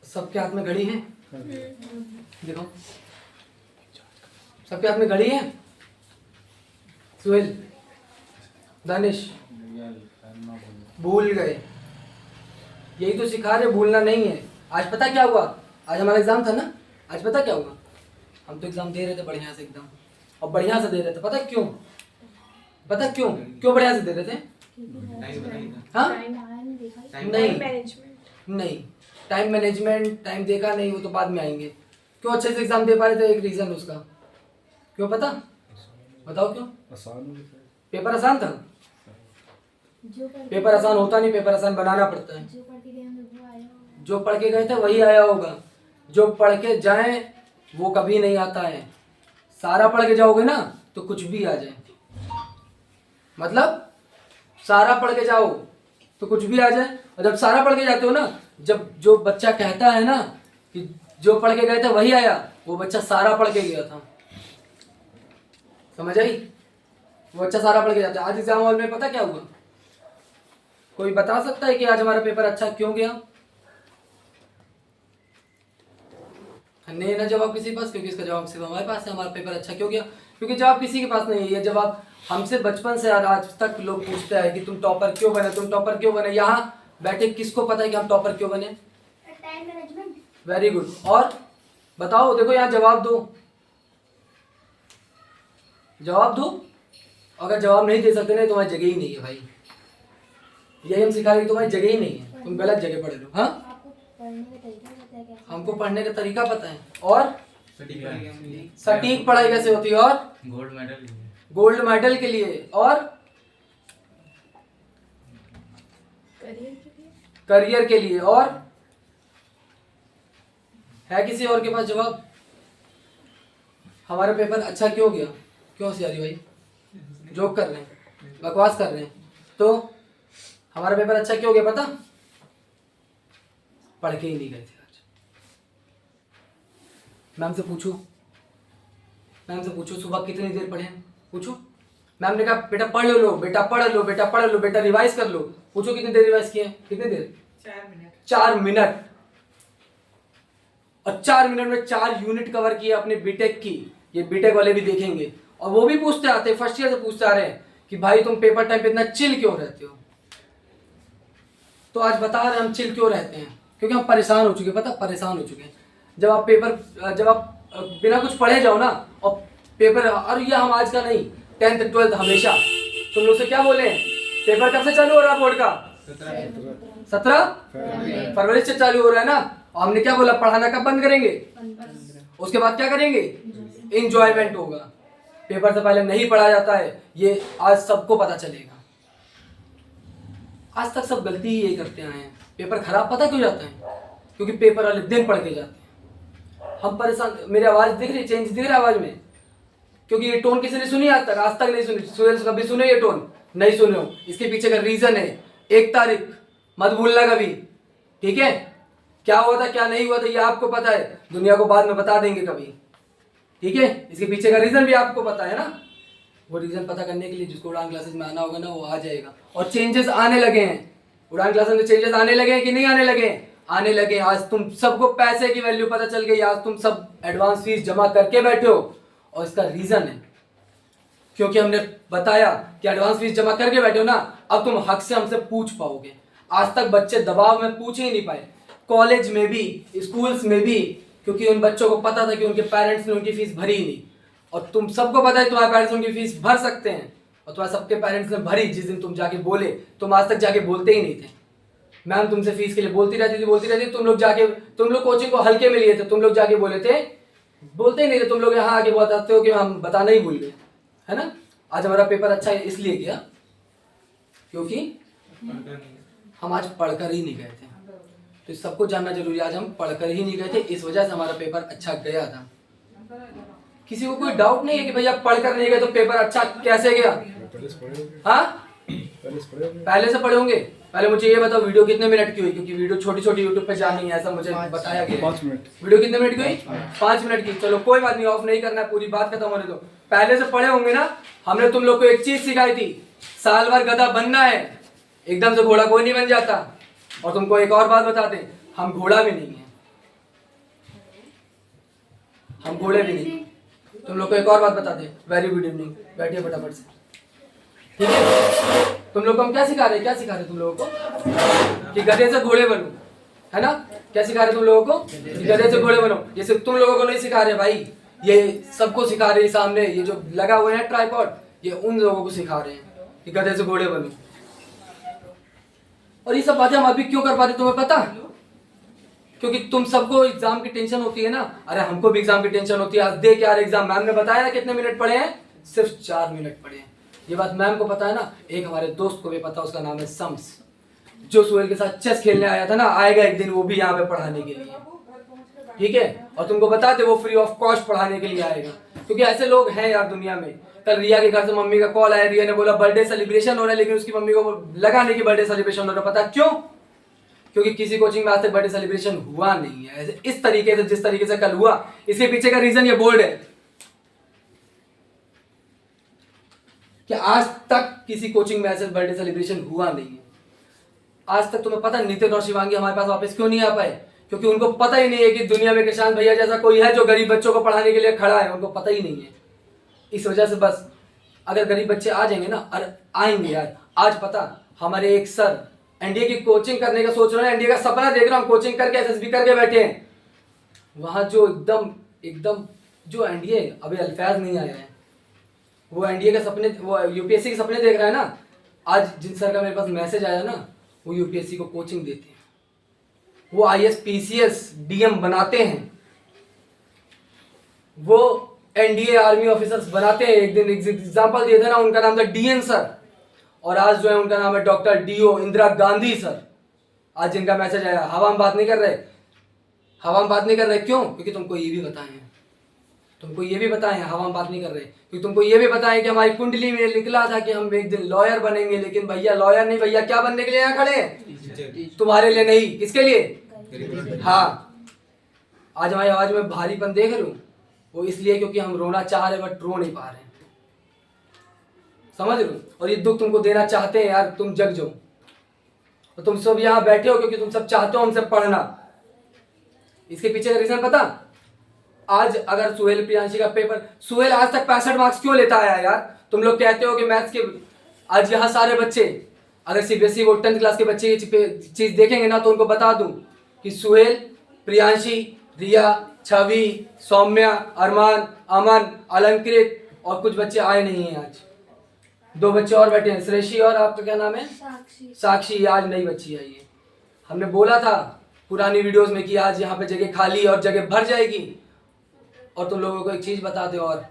सबके हाथ में घड़ी है? देखो, सबके हाथ में घड़ी है। सुहेल, दानिश, भूल गए। यही तो सिखा रहे, भूलना नहीं है। आज पता क्या हुआ? आज हमारा एग्जाम था ना। आज पता क्या हुआ? हम तो एग्जाम दे रहे थे बढ़िया से एकदम, और बढ़िया से दे रहे थे। पता क्यों? पता क्यों क्यों बढ़िया से दे रहे थे? हाँ नहीं, टाइम मैनेजमेंट, टाइम देखा नहीं, वो तो बाद में आएंगे। क्यों अच्छे से एग्जाम दे पा रहे थे? एक रीजन उसका। क्यों पता? बताओ क्यों? पेपर आसान था। पेपर आसान होता नहीं, पेपर आसान बनाना पड़ता है। जो पढ़ के गए थे वही आया होगा, जो पढ़ के जाए वो कभी नहीं आता है। सारा पढ़ के जाओगे ना तो कुछ भी आ जाए, मतलब सारा पढ़ के जाओ तो कुछ भी आ जाए। और जब सारा पढ़ के जाते हो ना, जब जो बच्चा कहता है ना कि जो पढ़ के गए थे वही आया, वो बच्चा सारा पढ़ के गया था। समझ आई? वो बच्चा सारा पढ़ के जाता है। आज एग्जाम हॉल में पता क्या हुआ? कोई बता सकता है कि आज हमारा पेपर अच्छा क्यों गया? नहीं ना जवाब किसी के पास, क्योंकि इसका जवाब सिर्फ हमारे पास है। हमारा पेपर अच्छा क्यों गया? क्योंकि जवाब किसी के पास नहीं है। ये जवाब हमसे बचपन से आज तक लोग पूछते हैं कि तुम टॉपर क्यों बने, तुम टॉपर क्यों बने। यहाँ बैठे किसको पता है कि हम टॉपर क्यों बने? Time management. Very good. और बताओ, देखो यहाँ जवाब दो, जवाब दो। अगर जवाब नहीं दे सकते ना, तुम्हारी जगह ही नहीं है भाई। यही हम सिखा रहे हैं, तुम्हारी जगह ही नहीं है, तुम गलत जगह पढ़ लो। हाँ, हमको पढ़ने का तरीका पता है, और सटीक पढ़ाई कैसे होती है, और गोल्ड मेडल के लिए, और करियर के लिए। और है किसी और के पास जवाब? हमारा पेपर अच्छा क्यों गया? क्यों होशियारी भाई? जोक कर रहे हैं, बकवास कर रहे हैं। तो हमारा पेपर अच्छा क्यों गया पता? पढ़ के ही नहीं गए थे आज। मैम से पूछो, मैम से पूछो सुबह कितनी देर पढ़े? पूछो। मैम ने कहा बेटा पढ़ लो, बेटा पढ़ लो, बेटा पढ़ लो, बेटा रिवाइज कर लो। पूछो कितनी देर रिवाइज किए? कितनी देर? 4 मिनट। 4 मिनट। और 4 मिनट में 4 यूनिट कवर किए अपने बीटेक की। ये बीटेक वाले भी देखेंगे, और वो भी पूछते आते, फर्स्ट ईयर से पूछते आ रहे हैं कि भाई तुम पेपर टाइम पे इतना चिल क्यों रहते हो? तो आज बता रहे हैं हम चिल क्यों रहते हैं, क्योंकि हम परेशान हो चुके हैं। पता, परेशान हो चुके हैं। जब आप बिना कुछ पढ़े जाओ ना, और पेपर, और ये हम आज का नहीं, 10th 12th हमेशा तुम लोग से क्या बोले हैं? पेपर कब से चालू हो रहा है बोर्ड का? 17 फरवरी से चालू हो रहा है ना। और हमने क्या बोला? पढ़ाना कब बंद करेंगे? उसके बाद क्या करेंगे? इंजॉयमेंट होगा। पेपर से पहले नहीं पढ़ा जाता है, ये आज सबको पता चलेगा। आज तक सब गलती ही यही करते आए हैं। पेपर खराब पता क्यों जाता है? क्योंकि पेपर वाले दिन पढ़ के जाते हैं। हम परेशान। मेरी आवाज दिख रही, चेंज दिख रहा है आवाज में? क्योंकि ये टोन किसी ने सुनी आज तक? आज तक नहीं सुनी। सुहेल कभी सुने ये टोन? नहीं सुने हो। इसके पीछे का रीजन है 1 तारीख, मत भूलना कभी, ठीक है? क्या हुआ था क्या नहीं हुआ था ये आपको पता है, दुनिया को बाद में बता देंगे कभी, ठीक है? इसके पीछे का रीजन भी आपको पता है ना। वो रीजन पता करने के लिए जिसको उड़ान क्लासेस में आना होगा ना, वो आ जाएगा। और चेंजेस आने लगे हैं उड़ान क्लासेस में। चेंजेस आने लगे हैं कि नहीं आने लगे? आने लगे। आज तुम सबको पैसे की वैल्यू पता चल गई। आज तुम सब एडवांस फीस जमा करके बैठे हो, और इसका रीजन है क्योंकि हमने बताया कि एडवांस फीस जमा करके बैठे हो ना, अब तुम हक से हमसे पूछ पाओगे। आज तक बच्चे दबाव में पूछ ही नहीं पाए, कॉलेज में भी, स्कूल्स में भी, क्योंकि उन बच्चों को पता था कि उनके पेरेंट्स ने उनकी फीस भरी ही नहीं। और तुम सबको पता है तुम्हारे पेरेंट्स उनकी फीस भर सकते हैं, और तुम्हारे सबके पेरेंट्स ने भरी जिस दिन तुम जाके बोले। तुम आज तक जाके बोलते ही नहीं थे। मैम तुमसे फीस के लिए बोलती रहती थी। तुम लोग कोचिंग को हल्के में लिए थे। तुम लोग जाके बोले थे, बोलते ही नहीं थे। तुम लोग यहाँ आके बताते हो कि हम बताना ही भूल गए, है ना? आज हमारा पेपर अच्छा है इसलिए गया क्योंकि हम आज पढ़कर ही नहीं गए थे। तो सबको जानना जरूरी है, आज हम पढ़कर ही नहीं गए थे, इस वजह से हमारा पेपर अच्छा गया था। किसी को कोई डाउट नहीं है कि भैया पढ़कर नहीं गए तो पेपर अच्छा कैसे गया? हाँ, पहले से पढ़े होंगे। पहले मुझे ये बताओ वीडियो कितने मिनट की हुई, क्योंकि वीडियो छोटी छोटी यूट्यूब पे जानी है ऐसा मुझे बताया गया। 5 मिनट। वीडियो कितने मिनट की हुई? 5 मिनट की। चलो कोई बात नहीं, ऑफ नहीं करना है, पूरी बात खत्म होने दो। पहले से पढ़े होंगे ना। हमने तुम लोग को एक चीज सिखाई थी, साल भर गधा बनना है, एकदम से घोड़ा कोई नहीं बन जाता। और तुमको एक और बात बताते, हम घोड़ा भी नहीं है, हम घोड़े भी नहीं। तुम लोग को एक और बात बता दें, वेरी गुड इवनिंग, बैठिए फटाफट से, ठीक है। तुम लोग को हम क्या सिखा रहे हैं, क्या सिखा रहे हैं तुम लोगों को कि गधे से घोड़े बनो, है ना। क्या सिखा रहे हैं तुम लोगों को कि गधे से घोड़े बनो। ये सिर्फ तुम लोगों को नहीं सिखा रहे भाई, ये सबको सिखा रहे हैं। सामने ये जो लगा हुआ है ट्राइपॉड, ये उन लोगों को सिखा रहे हैं कि गधे से घोड़े बनो। और ये सब बातें हम अभी क्यों कर पाते तुम्हें पता? क्योंकि तुम सबको एग्जाम की टेंशन होती है ना। अरे हमको भी एग्जाम की टेंशन होती है। आज देख यार एग्जाम, मैम ने बताया ना कितने मिनट पढ़े हैं, सिर्फ 4 मिनट पढ़े हैं। ये बात मैम को पता है ना। एक हमारे दोस्त को भी पता, उसका नाम है शम्स, जो सुहेल के साथ चेस खेलने आया था ना। आएगा एक दिन वो भी यहाँ पे पढ़ाने के लिए, ठीक है। और तुमको बताते वो फ्री ऑफ कॉस्ट पढ़ाने के लिए आएगा, क्योंकि ऐसे लोग हैं यार दुनिया में। कल रिया के घर से मम्मी का कॉल आया, रिया ने बोला बर्थडे सेलिब्रेशन हो रहा है, लेकिन उसकी मम्मी को लगा नहीं कि बर्थडे सेलिब्रेशन हो रहा है। पता क्यों? क्योंकि किसी कोचिंग में आज तक बर्थडे सेलिब्रेशन हुआ नहीं है इस तरीके से, जिस तरीके से कल हुआ। इसके पीछे का रीजन ये बोर्ड है कि आज तक किसी कोचिंग में ऐसे बर्थडे सेलिब्रेशन हुआ नहीं है। आज तक तुम्हें पता है नितिन और शिवांगी हमारे पास वापस क्यों नहीं आ पाए? क्योंकि उनको पता ही नहीं है कि दुनिया में किसान भैया जैसा कोई है जो गरीब बच्चों को पढ़ाने के लिए खड़ा है। उनको पता ही नहीं है। इस वजह से बस अगर गरीब बच्चे आ जाएंगे ना, और आएंगे यार। आज पता हमारे एक सर एनडीए की कोचिंग करने का सोच रहे हैं, एनडीए का सपना देख रहा हूँ, कोचिंग करके एसएसबी करके बैठे हैं। वहां जो एकदम जो एनडीए अभी अल्फाज नहीं आया है, वो एनडीए के सपने, वो यूपीएससी के सपने देख रहा है ना। आज जिन सर का मेरे पास मैसेज आया ना, वो यूपीएससी को कोचिंग देते हैं, वो आईएएस पीसीएस डीएम बनाते हैं, वो एनडीए आर्मी ऑफिसर्स बनाते हैं। एक दिन एग्जांपल दिया था ना, उनका नाम था डीएन सर, और आज जो है उनका नाम है doctor DO Indira Gandhi sir. आज जिनका मैसेज आया, हवा हम बात नहीं कर रहे, हवा हम बात नहीं कर रहे। क्यों? क्योंकि तुमको ये भी बताए हैं, तुमको ये भी बताए हैं, हवा हम बात नहीं कर रहे, क्योंकि तुमको ये भी बताया कि हमारी कुंडली में निकला था कि हम एक दिन लॉयर बनेंगे। लेकिन भैया लॉयर नहीं, भैया क्या बनने के लिए यहाँ खड़े हैं? तुम्हारे लिए नहीं, किसके लिए? हाँ, आज हमारी आवाज में भारीपन देख रहे हो, वो इसलिए क्योंकि हम रोना चाह रहे बट रो नहीं पा रहे हैं, समझ रहे हो। और ये दुख तुमको देना चाहते हैं यार, तुम जग जाओ। और तुम सब यहाँ बैठे हो क्योंकि तुम सब चाहते हो हमसे पढ़ना। इसके पीछे का रीजन पता? आज अगर सुहेल प्रियांशी का पेपर, सुहेल आज तक 65 मार्क्स क्यों लेता आया यार? तुम लोग कहते हो कि मैथ्स के, आज यहाँ सारे बच्चे अगर सीबीएसई वो 10th क्लास के बच्चे ये चीज देखेंगे ना, तो उनको बता दूं कि सुहेल, प्रियांशी, रिया, छवि, सौम्या, अरमान, अमन, अलंकृत और कुछ बच्चे आए नहीं हैं। आज 2 बच्चे और बैठे हैं, श्रेषी और आपका क्या नाम है? साक्षी। आज नई बच्ची आई है। हमने बोला था पुरानी वीडियोस में कि आज यहाँ पे जगह खाली और जगह भर जाएगी। और तुम लोगों को एक चीज बता दे, और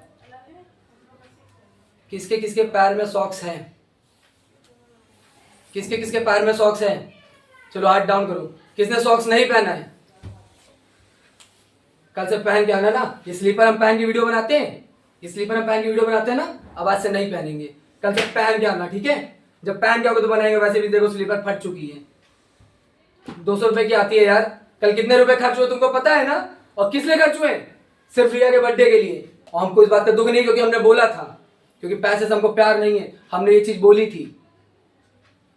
किसके किसके पैर में सॉक्स हैं? किसके किसके पैर में सॉक्स हैं? चलो हाथ डाउन करो, किसने सॉक्स नहीं पहना है? कल से पहन के आना ना। ये स्लीपर हम पहन के वीडियो बनाते हैं, ये स्लीपर हम पहन के वीडियो बनाते हैं ना, अब आज से नहीं पहनेंगे, कल से पहन के आना, ठीक है। जब पहन के आओगे तो बनाएंगे। वैसे भी देखो स्लीपर फट चुकी है, 200 रुपए की आती है यार। कल कितने रुपए खर्च हुए तुमको पता है ना? और किस लिए खर्च हुए? सिर्फ रिया के बर्थडे के लिए। और हमको इस बात का दुख नहीं, क्योंकि हमने बोला था, क्योंकि पैसे से हमको प्यार नहीं है, हमने ये चीज बोली थी,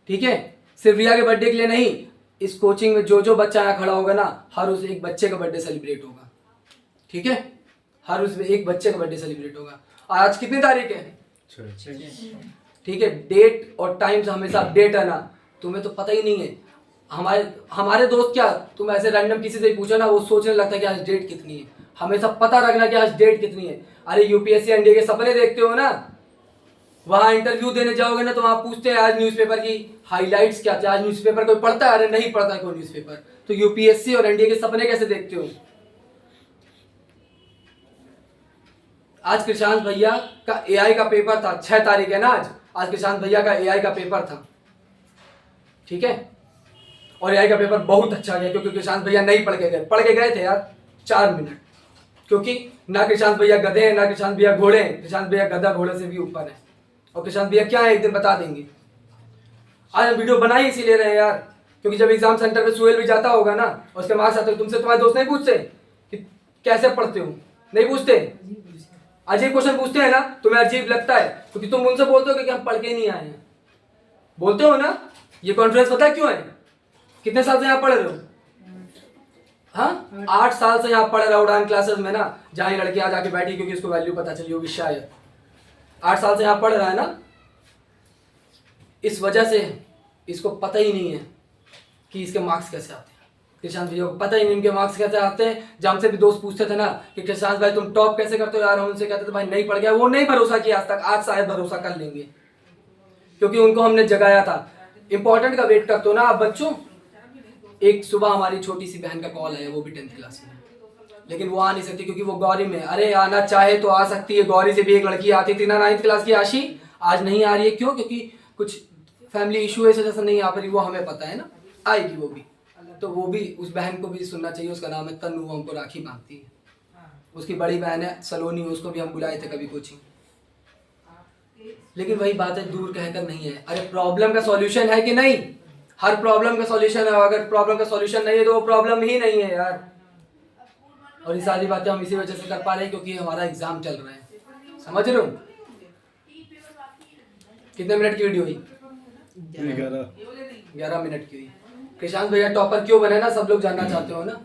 ठीक है। सिर्फ रिया के बर्थडे के लिए नहीं, इस कोचिंग में जो जो बच्चा यहाँ खड़ा होगा ना, हर उस एक बच्चे का बर्थडे सेलिब्रेट होगा, ठीक है। हर उस एक बच्चे का बर्थडे सेलिब्रेट होगा। आज कितनी तारीख है? ठीक है। डेट और टाइम से हमेशा अपडेट है ना। तुम्हें तो पता ही नहीं है। हमारे दोस्त क्या, तुम ऐसे रैंडम किसी से पूछो ना, वो सोचने लगता है कि आज डेट कितनी है। हमेशा पता रखना कि आज डेट कितनी है। अरे यूपीएससी एनडीए के सपने देखते हो ना, वहां इंटरव्यू देने जाओगे ना, तो वहां पूछते हैं आज न्यूज़पेपर की हाइलाइट्स क्या थे, आज न्यूज़पेपर कोई पढ़ता है? अरे नहीं पढ़ता है कोई न्यूज़पेपर। तो यूपीएससी और एनडीए के सपने कैसे देखते हो? आज कृषांत भैया का एआई का पेपर था, 6 तारीख है ना आज कृषांत भैया का एआई का पेपर था, ठीक है। और एआई का पेपर बहुत अच्छा गया, क्योंकि कृषांत भैया नहीं पढ़ के गए थे यार 4 मिनट। क्योंकि ना कृषांत भैया गधे हैं, ना कृषांत भैया घोड़े हैं। कृषांत भैया गधा घोड़े से भी ऊपर है। और कृषांत भैया क्या है एक दिन बता देंगे। आज हम वीडियो बनाई इसीलिए रहे यार, क्योंकि जब एग्जाम सेंटर पे सुहेल भी जाता होगा ना, और उसके मार्क्स आते, तुमसे तुम्हारे दोस्त नहीं पूछते कि कैसे पढ़ते हो? नहीं पूछते? अजीब क्वेश्चन पूछते हैं ना, तुम्हें अजीब लगता है, क्योंकि तुम उनसे बोलते हो कि हम पढ़ के नहीं आए हैं, बोलते हो ना। ये कॉन्फ्रेंस पता है क्यों है? कितने साल से यहाँ पढ़ रहे हो? हाँ 8 साल से यहाँ पढ़ रहा हूँ डांस क्लासेस में ना, जहाँ ये लड़की आ जाके बैठी क्योंकि इसको वैल्यू पता चली होगी शायद। 8 साल से यहाँ पढ़ रहा है ना, इस वजह से इसको पता ही नहीं है कि इसके मार्क्स कैसे आते हैं। कृषांत भैया को पता ही नहीं इनके मार्क्स कैसे आते हैं। जब हमसे भी दोस्त पूछते थे ना कि कृषांत भाई तुम टॉप कैसे करते हो यार, हम उनसे कहते थे भाई नहीं पढ़ गया। वो नहीं भरोसा किया आज तक, आज शायद भरोसा कर लेंगे क्योंकि उनको हमने जगाया था। इंपॉर्टेंट का वेट करते हो ना आप बच्चों। एक सुबह हमारी छोटी सी बहन का कॉल आया, वो भी 10th क्लास में, लेकिन वो आ नहीं सकती क्योंकि वो गौरी में। अरे आना चाहे तो आ सकती है, गौरी से भी एक लड़की आती थी ना 9th क्लास की आशी, आज नहीं आ रही है। क्यों? क्योंकि कुछ फैमिली इशू है, इस वजह से नहीं आ रही। वो हमें पता है ना, आएगी वो भी। तो वो भी, उस बहन को भी सुनना चाहिए। उसका नाम है तन्नू, वो हमको राखी बांधती है। उसकी बड़ी बहन है सलोनी, उसको भी हम बुलाए थे कभी कोचिंग। लेकिन वही बात है, दूर कहकर नहीं है। अरे प्रॉब्लम का सॉल्यूशन है कि नहीं? हर प्रॉब्लम का सॉल्यूशन है। अगर प्रॉब्लम का सॉल्यूशन नहीं है तो वो प्रॉब्लम ही नहीं है यार। और ये सारी बातें हम इसी वजह से कर पा रहे हैं क्योंकि हमारा एग्जाम चल रहा है। समझ रहे हो? कितने मिनट की वीडियो हुई? 11 मिनट की हुई। कृषांत भैया टॉपर क्यों बने ना, सब लोग जानना चाहते हो ना।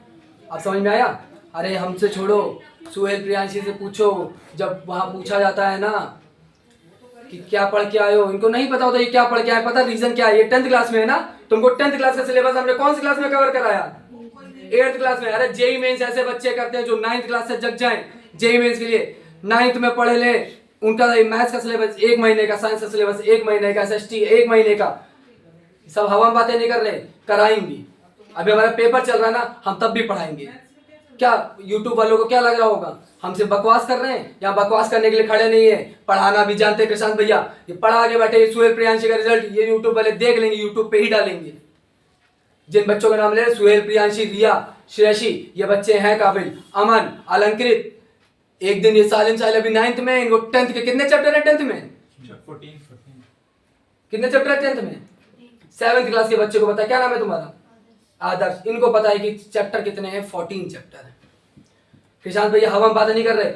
आप समझ में आया? अरे हमसे छोड़ो, सुहेल प्रियांशी से पूछो। जब वहां पूछा जाता है ना कि क्या पढ़ के आए हो, इनको नहीं पता होता ये क्या पढ़ के आए। पता रीजन क्या है? ये 10th क्लास में है ना। तुमको 10th क्लास का सिलेबस हमने कौन सी क्लास में कवर कराया? 8th क्लास में। अरे जेई मेंस ऐसे बच्चे करते हैं जो 9th क्लास से जग जाएं जेई मेंस के लिए। 9th में पढ़े ले, उनका मैथ्स का सिलेबस 1 महीने का, साइंस का सिलेबस 1 महीने का, एसएसटी 1 महीने का। सब हवा में बातें नहीं कर रहे, कराएंगे। अभी हमारा पेपर चल रहा है ना, हम तब भी पढ़ाएंगे। क्या यूट्यूब वालों को क्या लग रहा होगा हमसे बकवास कर रहे हैं? या बकवास करने के लिए खड़े नहीं है, पढ़ाना भी जानते हैं कृषांत भैया। ये पढ़ा के बैठे सुहेल प्रियांशी का रिजल्ट ये यूट्यूब वाले देख लेंगे, यूट्यूब पे ही डालेंगे। जिन बच्चों का नाम ले, सुहेल प्रियांशी, रिया, श्रेयसी, ये बच्चे हैं काबिल। अमन, अलंकृत, एक दिन ये सालिम साहिल अभी 9th में, इनको 10th के कितने चैप्टर है 10th में? 14। कितने चैप्टर है 10th में? 7th क्लास के बच्चे को पता है। क्या नाम है तुम्हारा? आदर्श। इनको पता है कि चैप्टर कितने हैं, 14 चैप्टर है। कृषांत भैया हवा में बातें नहीं कर रहे।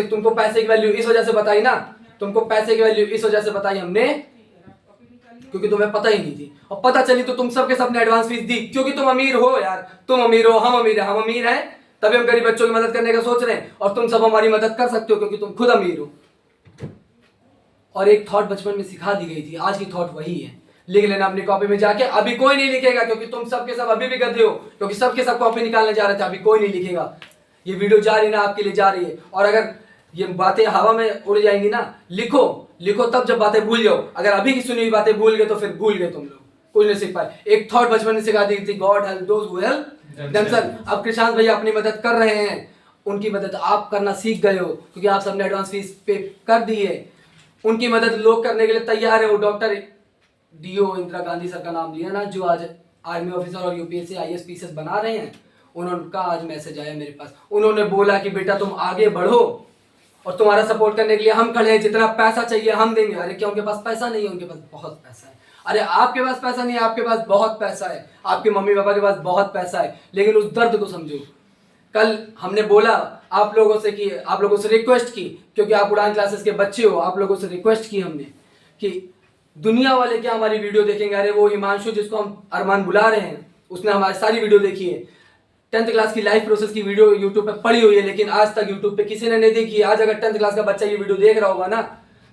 तुमको पैसे की वैल्यू इस वजह से बताई ना, तुमको पैसे की वैल्यू इस वजह से बताई हमने क्योंकि तुम्हें पता ही नहीं थी। और पता चली तो तुम सबके सबने एडवांस फीस दी क्योंकि तुम अमीर हो यार। तुम अमीर हो, हम अमीर है। हम अमीर हैं तभी हम गरीब बच्चों की मदद करने का सोच रहे हैं, और तुम सब हमारी मदद कर सकते हो क्योंकि तुम खुद अमीर हो। और एक थॉट बचपन में सिखा दी गई थी, आज की थॉट वही है। लिख लेना अपनी कॉपी में जाके। अभी कोई नहीं लिखेगा क्योंकि तुम सबके सब अभी भी गधे हो, क्योंकि सबके सब कॉपी निकालने जा रहे थे। अभी कोई नहीं लिखेगा। ये वीडियो जा रही ना, आपके लिए जा रही है। और अगर ये बातें हवा में उड़ जाएंगी ना, लिखो लिखो तब जब बातें भूल जाओ। अगर अभी की सुनी हुई बातें भूल गए तो फिर भूल गए तुम लोग, कुछ नहीं सीख पाए। एक थॉट बचपन में सिखा दी थी, God help those who help themselves. अब कृषांत भैया अपनी मदद कर रहे हैं, उनकी मदद आप करना सीख गए हो क्योंकि आप सबने एडवांस फीस पे कर दी है। उनकी मदद लोग करने के लिए तैयार है। वो doctor DO Indira Gandhi sir का नाम लिया ना, जो आज आर्मी ऑफिसर और यूपीएससी आईएएस पीसीएस बना रहे हैं। उनका आज मैसेज आया मेरे पास। उन्होंने बोला कि बेटा तुम आगे बढ़ो और तुम्हारा सपोर्ट करने के लिए हम खड़े हैं। जितना पैसा चाहिए हम देंगे। अरे क्या उनके पास पैसा नहीं है? उनके पास बहुत पैसा है। अरे आपके पास पैसा नहीं है? आपके पास बहुत पैसा है। आपके मम्मी पापा के पास बहुत पैसा है। लेकिन उस दर्द को समझो। कल हमने बोला आप लोगों से कि आप लोगों से रिक्वेस्ट की, क्योंकि आप उड़ान क्लासेस के बच्चे हो, आप लोगों से रिक्वेस्ट की हमने कि दुनिया वाले क्या हमारी वीडियो देखेंगे। अरे वो हिमांशु जिसको हम अरमान बुला रहे हैं, उसने हमारी सारी वीडियो देखी है। 10th क्लास की लाइफ प्रोसेस की वीडियो यूट्यूब पे पड़ी हुई है, लेकिन आज तक यूट्यूब पे किसी ने नहीं देखी। आज अगर 10th क्लास का बच्चा ये वीडियो देख रहा होगा ना,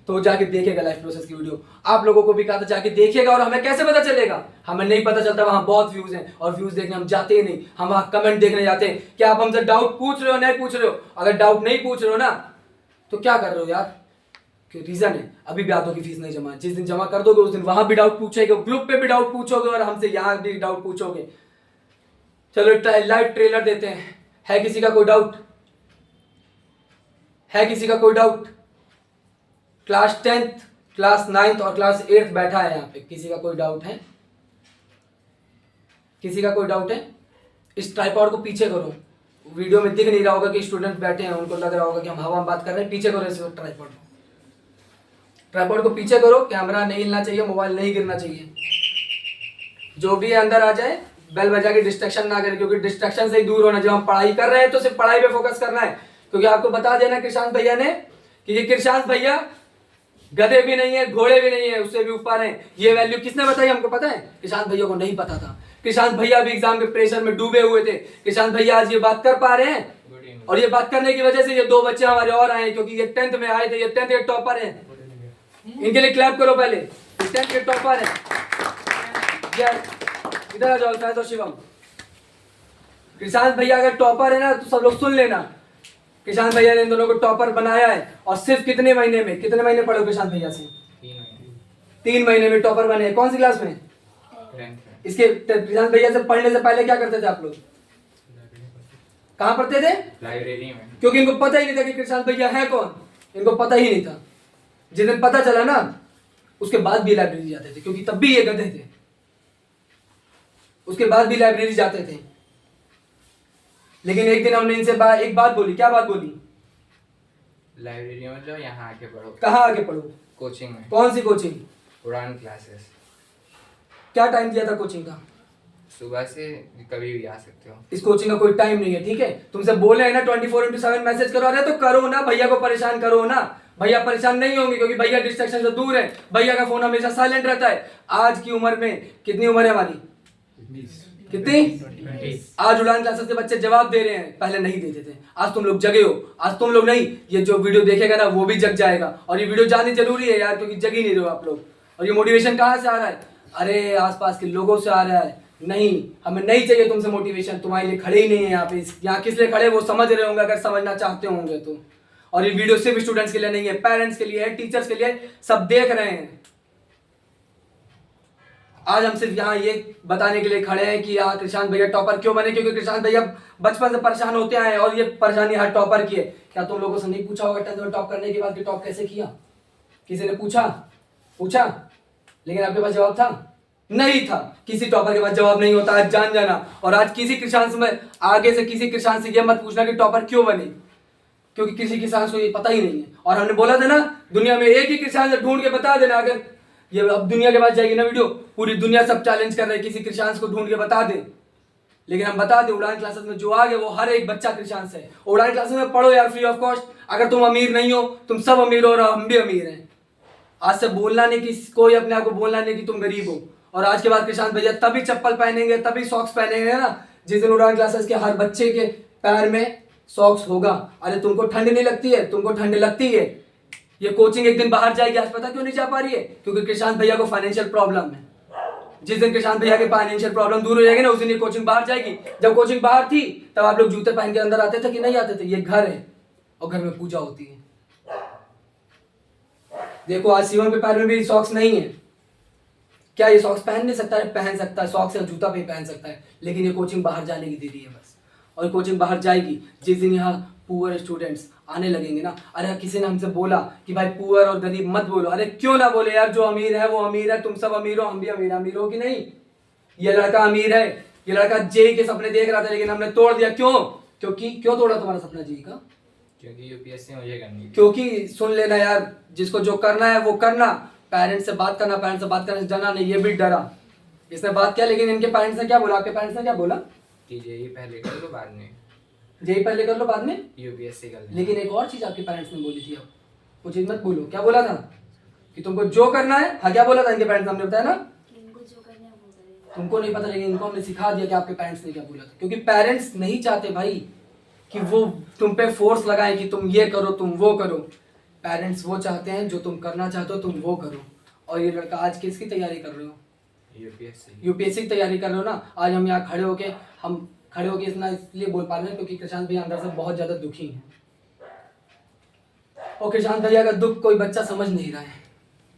तो वो जाके देखेगा लाइफ प्रोसेस की वीडियो। आप लोगों को भी कहा था जाके देखिएगा। और हमें कैसे पता चलेगा? हमें नहीं पता चलता, वहां बहुत व्यूज हैं और व्यूज देखने हम जाते ही नहीं। हम वहां कमेंट देखने जाते हैं। क्या आप हमसे डाउट पूछ रहे हो? नहीं पूछ रहे हो? अगर डाउट नहीं पूछ रहे हो ना, तो क्या कर रहे हो यार? क्यों? रीजन है अभी भी आधों की फीस नहीं जमा। जिस दिन जमा कर दोगे उस दिन वहां भी डाउट पूछेगा, ग्रुप पे भी डाउट पूछोगे और हमसे यहाँ भी डाउट पूछोगे। चलो लाइव ट्रेलर देते हैं। है किसी का कोई डाउट? है किसी का कोई doubt? Class 10th, class 9th और क्लास 8th बैठा है यहाँ पे। किसी का कोई डाउट है? किसी का कोई डाउट है? इस ट्राइपॉड को पीछे करो। वीडियो में दिख नहीं रहा होगा कि स्टूडेंट बैठे हैं, उनको लग रहा होगा कि हम हवा में बात कर रहे हैं। पीछे करो इस ट्राइपॉड को। ट्राइपॉड को पीछे करो। कैमरा नहीं हिलना चाहिए, मोबाइल नहीं गिरना चाहिए। जो भी अंदर आ जाए बेल बजा के डिस्ट्रैक्शन ना करें, क्योंकि डिस्ट्रैक्शन से ही दूर होना। जब हम पढ़ाई कर रहे हैं तो सिर्फ पढ़ाई पे फोकस करना है। क्योंकि आपको बता देना कृषांत भैया ने कि ये कृषांत भैया गधे भी नहीं है, घोड़े भी नहीं है, उससे भी ऊपर है। ये वैल्यू किसने बताई हमको पता है? कृषांत भैया को नहीं पता था। किसान भैया भी एग्जाम के प्रेशर में डूबे हुए थे। किसान भैया आज ये बात कर पा रहे हैं, और ये बात करने की वजह से ये 2 बच्चे हमारे और आए, क्योंकि ये 10th में आए थे। ये 10th के टॉपर हैं, इनके लिए क्लैप करो पहले। 10th के टॉपर हैं। इधर आ जाओ फैज और शिवम। किसान भैया अगर टॉपर है ना तो सब लोग सुन लेना, किसान भैया ने इन दोनों को टॉपर बनाया है। और सिर्फ कितने महीने पढ़ो किसान भैया से? 3 महीने में टॉपर बने। कौन सी क्लास में? इसके किसान भैया से पढ़ने से पहले क्या करते थे आप लोग? कहाँ पढ़ते थे? लाइब्रेरी में। क्योंकि इनको पता ही नहीं था कि किसान भैया है कौन, इनको पता ही नहीं था। जिस दिन पता चला ना उसके बाद भी लाइब्रेरी जाते थे, क्योंकि तब भी ये गधे थे। उसके बाद भी लाइब्रेरी जाते थे। लेकिन एक दिन हमने इनसे एक बात बोली। क्या बात बोली? लाइब्रेरी में जो यहाँ आके पढ़ो। कहाँ आके पढ़ो? कोचिंग में। कौन सी कोचिंग? उड़ान क्लासेस। क्या टाइम दिया था कोचिंग का? सुबह से कभी भी आ सकते हो। इस कोचिंग का कोई टाइम नहीं है, ठीक है? तुमसे बोले है ना 24/7 मैसेज करो रहे तो करो ना, भैया को परेशान करो ना। भैया परेशान नहीं होंगे क्योंकि भैया डिस्ट्रैक्शन से दूर है। भैया का फोन हमेशा साइलेंट रहता है। आज की उम्र में कितनी उम्र है हमारी? कितनी? आज उड़ान क्लासेस के बच्चे जवाब दे रहे हैं, पहले नहीं देते थे। आज तुम लोग जगे हो। आज तुम लोग नहीं, ये जो वीडियो देखेगा ना वो भी जग जाएगा। और ये वीडियो जानी जरूरी है यार, क्योंकि जग ही नहीं रहे हो आप लोग। और ये मोटिवेशन कहाँ से आ रहा है? अरे आसपास के लोगों से आ रहा है। नहीं, हमें नहीं चाहिए तुमसे मोटिवेशन। तुम्हारे लिए खड़े ही नहीं है यहाँ पे। यहाँ किस लिए खड़े वो समझ रहे होंगे, अगर समझना चाहते होंगे तो। और ये वीडियो सिर्फ स्टूडेंट्स के लिए नहीं है, पेरेंट्स के लिए है, टीचर्स के लिए, सब देख रहे हैं। आज हम सिर्फ यहाँ ये बताने के लिए खड़े हैं कि यहाँ कृषांत भैया टॉपर क्यों बने, क्योंकि कृषांत भैया बचपन से परेशान होते आए हैं और ये परेशानी हर टॉपर की है। क्या तुम लोगों से नहीं पूछा होगा 10th में टॉप करने के बाद कि टॉप कैसे किया? किसी ने पूछा? लेकिन आपके पास जवाब था? नहीं था। किसी टॉपर के पास जवाब नहीं होता, आज जान जाना। और आज किसी किसान में आगे से किसी किसान से ये मत पूछना कि टॉपर क्यों बने, क्योंकि किसी किसान को ये पता ही नहीं है। और हमने बोला था ना, दुनिया में एक ही किसान से ढूंढ के बता देना। अगर ये अब दुनिया के पास जाएगी ना वीडियो, पूरी दुनिया सब चैलेंज कर रहे हैं किसी किसान को ढूंढ के बता दे। लेकिन हम बता दें, उड़ान क्लासेस में जो आ गए वो हर एक बच्चा किसान है। उड़ान क्लासेस में पढ़ो यार, फ्री ऑफ कॉस्ट। अगर तुम अमीर नहीं हो, तुम सब अमीर हो और हम भी अमीर हैं। आज से बोलना नहीं कि कोई अपने आप को बोलना नहीं कि तुम गरीब हो। और आज के बाद किसान भैया तभी चप्पल पहनेंगे, तभी सॉक्स पहनेंगे ना जिस दिन उड़ान क्लासेस के हर बच्चे के पैर में सॉक्स होगा। अरे तुमको ठंड नहीं लगती है? तुमको ठंड लगती है। ये कोचिंग एक दिन बाहर जाएगी, आज पता क्यों नहीं जा पा रही है? क्योंकि किसान भैया को फाइनेंशियल प्रॉब्लम है। जिस दिन किसान भैया के फाइनेंशियल प्रॉब्लम दूर हो जाएगी ना, उस दिन ये कोचिंग बाहर जाएगी। जब कोचिंग बाहर थी तब आप लोग जूते पहन के अंदर आते थे कि नहीं आते थे? ये घर है और घर में पूजा होती है। देखो आज शिवम के पैर में भी सॉक्स नहीं है। क्या ये सॉक्स पहन नहीं सकता है? पहन सकता है, सॉक्स या जूता भी पहन सकता है। लेकिन ये कोचिंग बाहर जाने की दे रही है बस। और कोचिंग बाहर जाएगी जिस दिन यहाँ पुअर स्टूडेंट्स आने लगेंगे ना। अरे किसी ने हमसे बोला कि भाई पुअर और गरीब मत बोलो। अरे क्यों ना बोले यार, जो अमीर है वो अमीर है। तुम सब अमीर हो, हम भी अमीर हो कि नहीं? ये लड़का अमीर है, ये लड़का जेई के सपने देख रहा था लेकिन हमने तोड़ दिया। क्यों तोड़ा तुम्हारा सपना जेई का? क्योंकि यूपीएससी मुझे करनी है। क्योंकि सुन लेना यार, जिसको जो करना है वो करना। पेरेंट्स से बात करना, पेरेंट्स से बात करने से डरना नहीं। ये भी डरा, इसने बात किया लेकिन इनके पेरेंट्स ने क्या बोला? आपके पेरेंट्स ने क्या बोला? कि जेई पहले कर लो, बाद में जेई पहले कर लो, बाद में यूपीएससी कर लो। लेकिन एक और चीज आपके पेरेंट्स ने बोली थी, अब वो चीज मत भूलो। क्या बोला था? कि तुमको जो करना है। हाँ, क्या बोला था इनके पेरेंट्स? हमने बताया ना, तुमको नहीं पता लेकिन इनको हमने सिखा दिया कि आपके पेरेंट्स ने क्या बोला था। क्योंकि पेरेंट्स नहीं चाहते भाई कि वो तुम पे फोर्स लगाएं कि तुम ये करो, तुम वो करो। पेरेंट्स वो चाहते हैं जो तुम करना चाहते हो तुम वो करो। और ये लड़का आज किसकी तैयारी कर रहे हो? यूपीएससी की तैयारी कर रहे हो ना। आज हम यहाँ खड़े होके इतना इसलिए बोल पा रहे हैं क्योंकि किसान भैया अंदर से बहुत ज्यादा दुखी हैं। और किसान भैया का दुख कोई बच्चा समझ नहीं रहा है,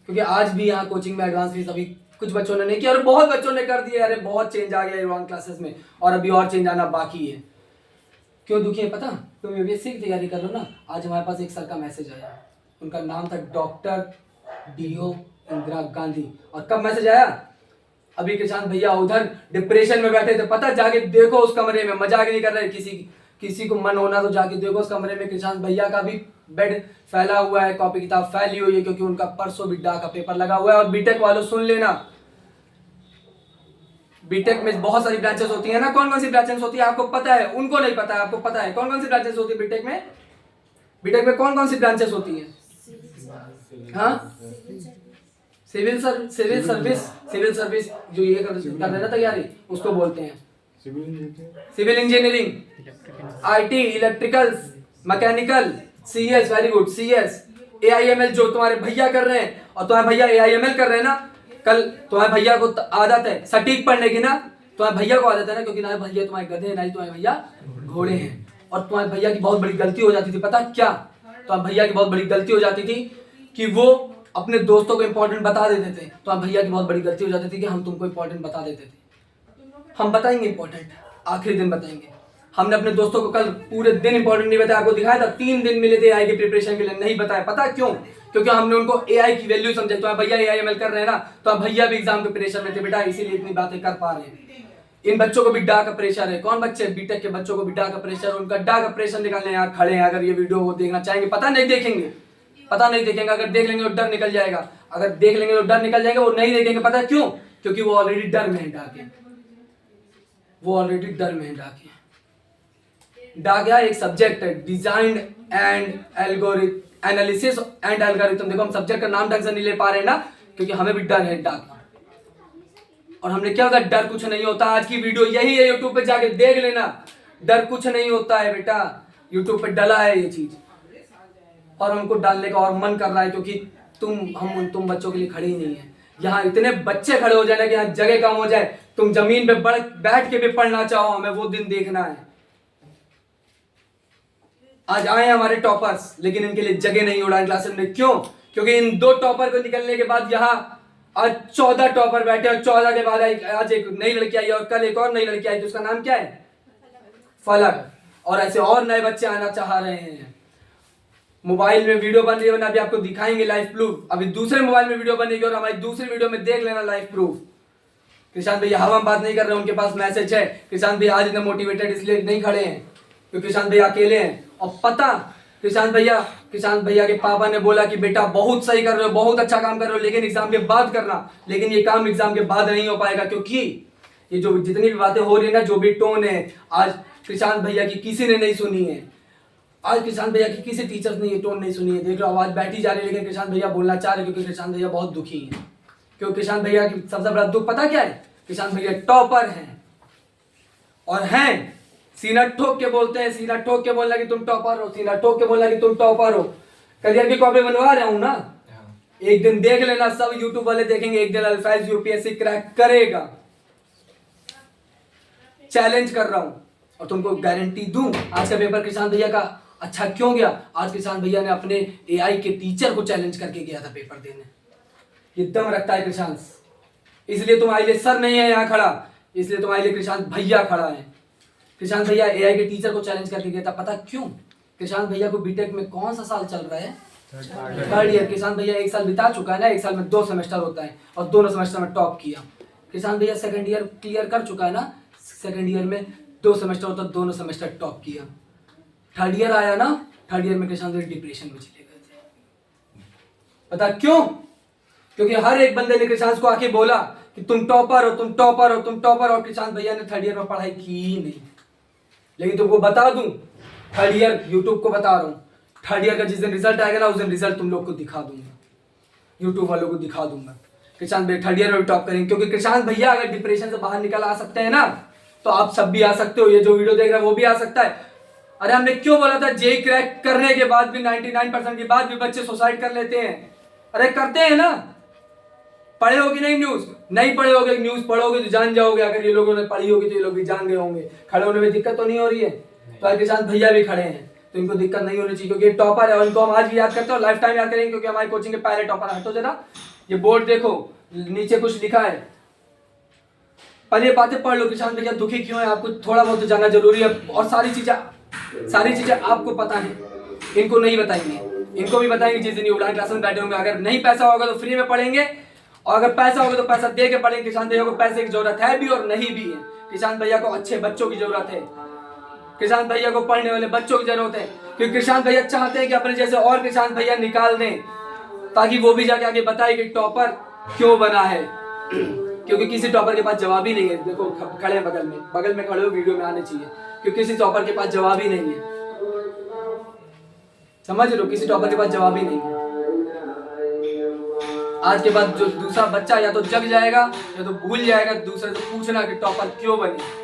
क्योंकि आज भी यहाँ कोचिंग में एडवांस फीस अभी कुछ बच्चों ने नहीं किया और बहुत बच्चों ने कर दिया। अरे बहुत चेंज आ गया यूआन क्लासेस में और अभी और चेंज आना बाकी है। क्यों दुखी है पता? तुम यूपीएससी की तैयारी कर रहे हो ना। आज हमारे पास एक सर का मैसेज आया, उनका नाम था डॉक्टर डी.ओ. इंदिरा गांधी। और कब मैसेज आया? अभी किसान भैया उधर डिप्रेशन में बैठे थे, पता? जाके देखो उस कमरे में, मजाक नहीं कर रहे। किसी को मन होना तो जाके देखो उस कमरे में किसान भैया का भी बेड फैला हुआ है, कॉपी किताब फैली हुई है, क्योंकि उनका परसों भी डा का पेपर लगा हुआ है। और बीटेक वालों सुन लेना, बीटेक में बहुत सारी ब्रांचेस होती है ना। कौन कौन सी ब्रांचेस होती है आपको पता है? उनको नहीं पता है, आपको पता है कौन कौन सी ब्रांचेस होती है बीटेक में? बीटेक में कौन कौन सी ब्रांचेस होती है? हाँ, सिविल सर्विस जो ये कर रहे हैं ना तैयारी, उसको बोलते हैं civil engineering, IT, electricals, mechanical, CS, very good, CS, AIML जो तुम्हारे भैया कर रहे हैं, और तुम्हारे भैया एआईएमएल कर रहे हैं ना, कल तुम्हारे भैया को आदत है सटीक पढ़ने की ना, तुम्हारे भैया को आदत है ना, क्योंकि ना भैया तुम्हारे गधे हैं, ना ही तुम्हारे भैया घोड़े हैं। और तुम्हारे भैया की बहुत बड़ी गलती हो जाती थी, पता क्या? तुम्हारे भैया की बहुत बड़ी गलती हो जाती थी कि वो अपने दोस्तों को इंपॉर्टेंट बता देते थे। तुम्हारे भैया की बहुत बड़ी गलती हो जाती थी कि हम तुमको इंपॉर्टेंट बता देते थे। हम बताएंगे इंपॉर्टेंट, आखिरी दिन बताएंगे। हमने अपने दोस्तों को कल पूरे दिन इंपॉर्टेंट नहीं बताया, आपको दिखाया था 3 दिन मिले थे एआई की प्रिपरेशन के लिए, नहीं बताया। पता क्यों? क्योंकि हमने उनको एआई की वैल्यू समझाई। तो भैया एआईएमएल कर रहे हैं ना, तो भैया भी एग्जाम के प्रेशर में थे बेटा, इसीलिए इतनी बातें कर पा रहे हैं। इन बच्चों को भी डा का प्रेशर है। कौन बच्चे? बीटेक के बच्चों को भी डा का प्रेशर, उनका डा का प्रेशर निकालने यहाँ खड़े हैं। अगर ये वीडियो वो देखना चाहेंगे, पता नहीं देखेंगे, अगर देख लेंगे तो डर निकल जाएगा, अगर देख लेंगे तो डर निकल जाएगा, वो नहीं देखेंगे। पता क्यों? क्योंकि वो ऑलरेडी डर में है डा के, वो ऑलरेडी डर में है डा के। डा क्या एक सब्जेक्ट है, design and algorithm, analysis and algorithm. देखो हम सब्जेक्ट का नाम ढंग से नहीं ले पा रहे हैं ना, क्योंकि हमें भी डर है डा का। और हमने क्या होता है, डर कुछ नहीं होता। आज की वीडियो यही है, यूट्यूब पे जाके देख लेना, डर कुछ नहीं होता है बेटा। यूट्यूब पे डला है ये चीज, और हमको डालने का और मन कर रहा है, क्योंकि तुम बच्चों के लिए खड़े ही नहीं है। यहाँ इतने बच्चे खड़े हो जाए ना कि यहाँ जगह कम हो जाए, तुम जमीन पे बैठ के भी पढ़ना चाहो, हमें वो दिन देखना है। आज आए हमारे टॉपर्स, लेकिन इनके लिए जगह नहीं उड़ान क्लासेस में। क्यों? क्योंकि इन 2 टॉपर को निकलने के बाद यहाँ आज 14 टॉपर बैठे, और 14 के बाद आज एक नई लड़की आई, और कल एक और नई लड़की आई, तो उसका नाम क्या है? फलक। और ऐसे और नए बच्चे आना चाह रहे हैं। मोबाइल में वीडियो बन रही है, अभी आपको दिखाएंगे लाइव प्रूफ। अभी दूसरे मोबाइल में वीडियो बनेगी, और हमारी दूसरी वीडियो में देख लेना लाइव प्रूफ। किसान भैया हवा में बात नहीं कर रहे, उनके पास मैसेज है। किसान भैया आज इतने मोटिवेटेड इसलिए नहीं खड़े हैं क्योंकि किसान भैया अकेले हैं। और पता, किसान भैया के पापा ने बोला कि बेटा बहुत सही कर रहे हो, बहुत अच्छा काम कर रहे हो, लेकिन एग्जाम के बाद करना। लेकिन ये काम एग्जाम के बाद नहीं हो पाएगा, क्योंकि ये जो जितनी भी बातें हो रही है ना, जो भी टोन है, आज किसान भैया की किसी ने नहीं सुनी है। आज किसान भैया की किसी टीचर्स ने ये टोन नहीं सुनी है। देख लो आवाज बैठी जा रही है, लेकिन किसान भैया बोलना चाह रहे, क्योंकि किसान भैया बहुत दुखी है। क्योंकि किसान भैया की सबसे बड़ा दुख पता क्या है? किसान भैया टॉपर हैं, और हैं सीना ठोक के बोलते हैं, सीना ठोक के बोलना कि तुम टॉपर हो, सीना ठोक के बोलना कि तुम टॉपर हो। करियर की कॉपी बनवा रहा हूं ना, एक दिन देख लेना, सब यूट्यूब वाले देखेंगे, एक दिन अल्फाज यूपीएससी क्रैक करेगा। चैलेंज कर रहा हूं, और तुमको गारंटी दूं। आज का पेपर किसान भैया का अच्छा क्यों गया? आज किसान भैया ने अपने एआई के टीचर को चैलेंज करके गया था पेपर देने। ये दम रखता है किसान, इसलिए तुम्हारे लिए सर नहीं है यहाँ खड़ा, इसलिए तुम्हारे लिए किसान भैया खड़ा है। किसान भैया एआई के टीचर को चैलेंज करके गया था, पता क्यों? किसान भैया को बीटेक में कौन सा साल चल रहा है? 3rd year. किसान भैया 1 साल बिता चुका है ना, 1 साल में 2 सेमेस्टर होता है, और दोनों सेमेस्टर में टॉप किया। किसान भैया 2nd ईयर क्लियर कर चुका है ना, 2nd ईयर में 2 सेमेस्टर होता है, दोनों सेमेस्टर टॉप किया। 3rd ईयर आया ना, 3rd ईयर में किसान भैया डिप्रेशन में चले गए थे। पता क्यों? क्योंकि हर एक बंदे ने किसान को आके बोला कि तुम टॉपर हो, तुम टॉपर हो, तुम टॉपर हो। किसान भैया ने 3rd ईयर में पढ़ाई की ही नहीं। लेकिन तुमको बता दूं, 3rd ईयर यूट्यूब को बता रहा हूं, 3rd ईयर का जिस दिन रिजल्ट आएगा ना, उस दिन रिजल्ट तुम लोग को दिखा दूंगा, यूट्यूब वालों को दिखा दूंगा। किसान भैया 3rd ईयर में टॉप करेंगे, क्योंकि किसान भैया अगर डिप्रेशन से बाहर निकल आ सकते हैं ना, तो आप सब भी आ सकते हो। ये जो वीडियो देख रहे हैं वो भी आ सकता है। अरे हमने क्यों बोला था जेई क्रैक करने के बाद भी 99% के बाद भी बच्चे सुसाइड कर लेते हैं? अरे करते हैं ना। पढ़े होगे नहीं न्यूज? नहीं पढ़े होगे, न्यूज पढ़ोगे तो जान जाओगे। अगर ये लोगों ने पढ़ी होगी तो ये लोग भी जान गए होंगे। खड़े होने में दिक्कत तो नहीं हो रही है? तो आज किसान भैया भी खड़े हैं, तो इनको दिक्कत नहीं होनी चाहिए, क्योंकि ये टॉपर है, और इनको हम आज भी याद करते हैं और लाइफ टाइम याद करेंगे, क्योंकि हमारी कोचिंग के पहले टॉपर। हटो जरा, ये बोर्ड देखो, नीचे कुछ लिखा है, पहले ये बातें पढ़ लो। किसान भैया दुखी क्यों है, आपको थोड़ा बहुत जानना जरूरी है। और सारी चीजें आपको पता है, इनको नहीं बताएंगे, इनको भी बताएंगे जिस दिन उड़ान क्लास में बैठे होंगे। अगर नहीं पैसा होगा तो फ्री में पढ़ेंगे, और अगर पैसा होगा तो पैसा दे के पढ़ेंगे। किसान भैया को पैसे की जरूरत है भी और नहीं भी है। किसान भैया को अच्छे बच्चों की जरूरत है, किसान भैया को पढ़ने वाले बच्चों की जरूरत है, क्योंकि किसान भैया चाहते हैं कि अपने जैसे और किसान भैया निकाल दें, ताकि वो भी जाके आगे बताए कि टॉपर क्यों बना है। क्योंकि किसी टॉपर के पास जवाब ही नहीं है। देखो खड़े हैं बगल में खड़े हो, वीडियो में आने चाहिए, क्योंकि किसी टॉपर के पास जवाब ही नहीं है। समझ लो, किसी टॉपर के पास जवाब ही नहीं है। आज के बाद जो दूसरा बच्चा या तो जग जाएगा या तो भूल जाएगा, दूसरे से पूछना कि टॉपर क्यों बने।